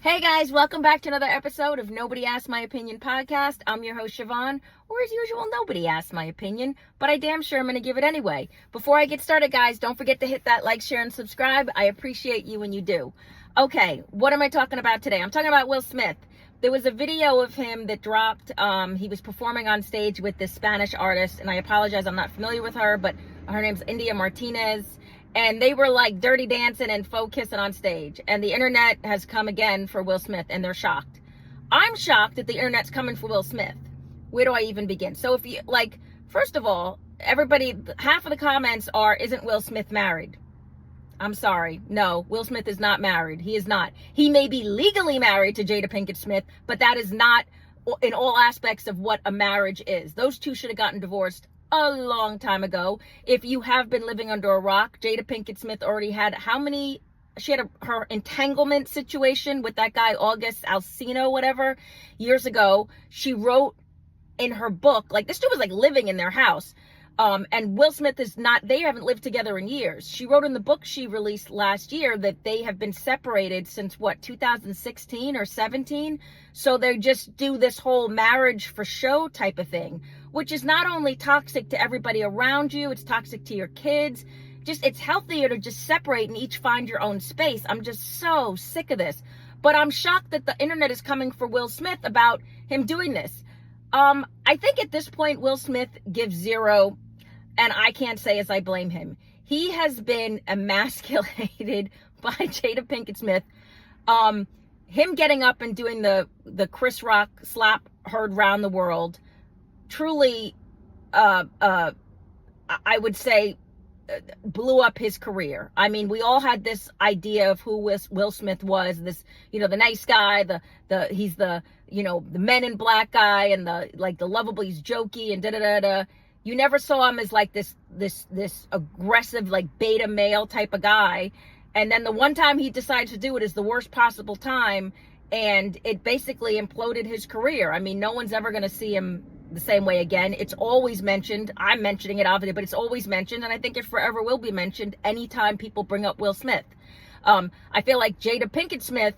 Hey guys, welcome back to another episode of Nobody Asked My Opinion podcast. I'm your host, Siobhan, or as usual, nobody asked my opinion, but I damn sure I'm going to give it anyway. Before I get started, guys, don't forget to hit that like, share, and subscribe. I appreciate you when you do. Okay, what am I talking about today? I'm talking about Will Smith. There was a video of him that dropped. He was performing on stage with this Spanish artist, and I apologize, I'm not familiar with her, but her name's India Martinez. And they were like dirty dancing and faux kissing on stage. And the internet has come again for Will Smith, and they're shocked. I'm shocked that the internet's coming for Will Smith. Where do I even begin? So if you, first of all, everybody, half of the comments are, isn't Will Smith married? I'm sorry. No, Will Smith is not married. He is not. He may be legally married to Jada Pinkett Smith, but that is not in all aspects of what a marriage is. Those two should have gotten divorced a long time ago. If you have been living under a rock, Jada Pinkett Smith already had her entanglement situation with that guy, August Alsina, whatever, years ago. She wrote in her book, this dude was living in their house. And Will Smith they haven't lived together in years. She wrote in the book she released last year that they have been separated since 2016 or 17. So they just do this whole marriage for show type of thing, which is not only toxic to everybody around you, it's toxic to your kids. It's healthier to just separate and each find your own space. I'm just so sick of this. But I'm shocked that the internet is coming for Will Smith about him doing this. I think at this point, Will Smith gives zero, and I can't say as I blame him. He has been emasculated by Jada Pinkett Smith. Him getting up and doing the Chris Rock slap heard round the world, truly, I would say, blew up his career. I mean, we all had this idea of who Will Smith was, this, the nice guy, he's the Men in Black guy, and the lovable, he's jokey and da-da-da-da. You never saw him as this aggressive, beta male type of guy. And then the one time he decided to do it is the worst possible time, and it basically imploded his career. I mean, no one's ever going to see him the same way again. It's always mentioned. I'm mentioning it obviously, but it's always mentioned, and I think it forever will be mentioned anytime people bring up Will Smith. I feel like Jada Pinkett Smith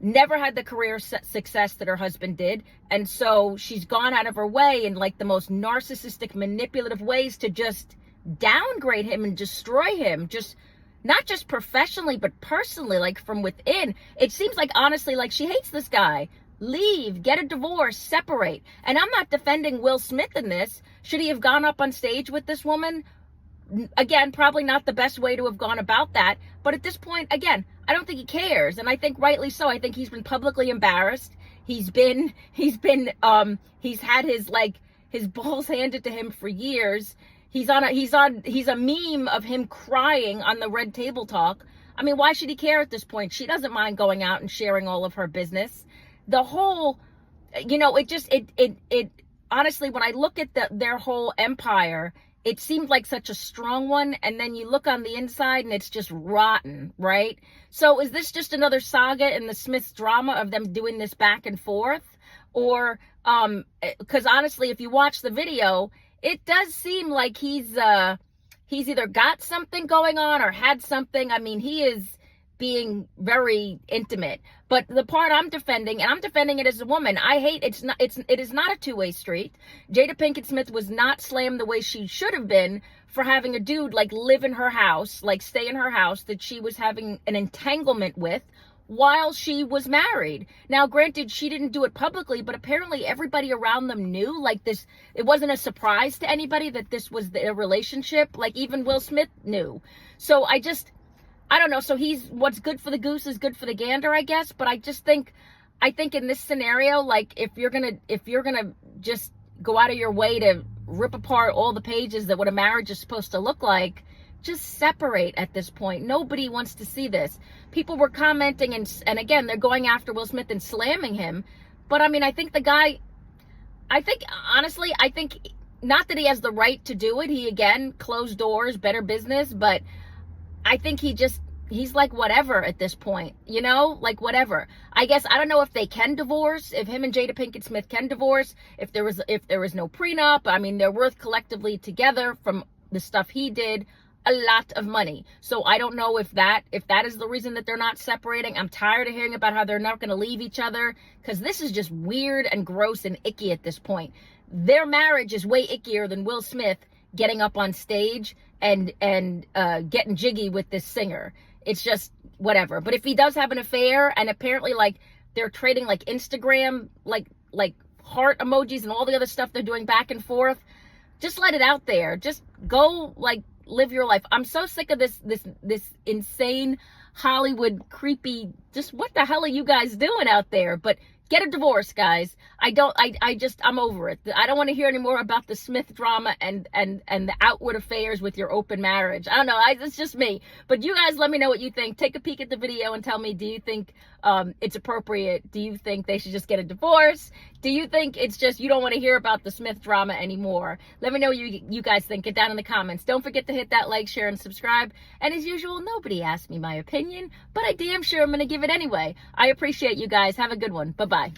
never had the career success that her husband did, and so she's gone out of her way in the most narcissistic, manipulative ways to just downgrade him and destroy him, not just professionally but personally, from within. It seems honestly she hates this guy. Leave, get a divorce, separate. And I'm not defending Will Smith in this. Should he have gone up on stage with this woman? Again, probably not the best way to have gone about that. But at this point, again, I don't think he cares. And I think rightly so. I think he's been publicly embarrassed. He's had his balls handed to him for years. He's a meme of him crying on the Red Table Talk. I mean, why should he care at this point? She doesn't mind going out and sharing all of her business. The whole, it honestly, when I look at their whole empire, it seemed like such a strong one. And then you look on the inside and it's just rotten, right? So is this just another saga in the Smiths drama of them doing this back and forth? Or, because honestly, if you watch the video, it does seem like he's either got something going on or had something. I mean, he is being very intimate. But the part I'm defending, and I'm defending it as a woman, it is not a two-way street. Jada Pinkett Smith was not slammed the way she should have been for having a dude live in her house, stay in her house that she was having an entanglement with while she was married. Now, granted, she didn't do it publicly, but apparently everybody around them knew. This, it wasn't a surprise to anybody that this was their relationship. Even Will Smith knew. So I don't know. So what's good for the goose is good for the gander, I guess. But I think in this scenario, if you're gonna just go out of your way to rip apart all the pages that what a marriage is supposed to look like, just separate at this point. Nobody wants to see this. People were commenting and again, they're going after Will Smith and slamming him. But I mean, honestly, not that he has the right to do it. He, again, closed doors, better business, but I think he's whatever at this point, whatever. I guess, I don't know if they can divorce, if him and Jada Pinkett Smith can divorce, if there was no prenup. I mean, they're worth collectively together from the stuff he did. a lot of money. So I don't know if that is the reason that they're not separating. I'm tired of hearing about how they're not going to leave each other, because this is just weird and gross and icky at this point. Their marriage is way ickier than Will Smith getting up on stage and getting jiggy with this singer. It's just whatever. But if he does have an affair, and apparently like they're trading like Instagram like heart emojis and all the other stuff they're doing back and forth, just let it out there. Just go like live your life. I'm so sick of this insane Hollywood creepy, just what the hell are you guys doing out there? But get a divorce, guys. I'm over it. I don't want to hear any more about the Smith drama and the outward affairs with your open marriage. I don't know. It's just me. But you guys let me know what you think. Take a peek at the video and tell me, do you think it's appropriate? Do you think they should just get a divorce? Do you think it's just you don't want to hear about the Smith drama anymore? Let me know what you guys think. Get down in the comments. Don't forget to hit that like, share, and subscribe. And as usual, nobody asked me my opinion, but I damn sure I'm going to give it anyway. I appreciate you guys. Have a good one. Bye-bye.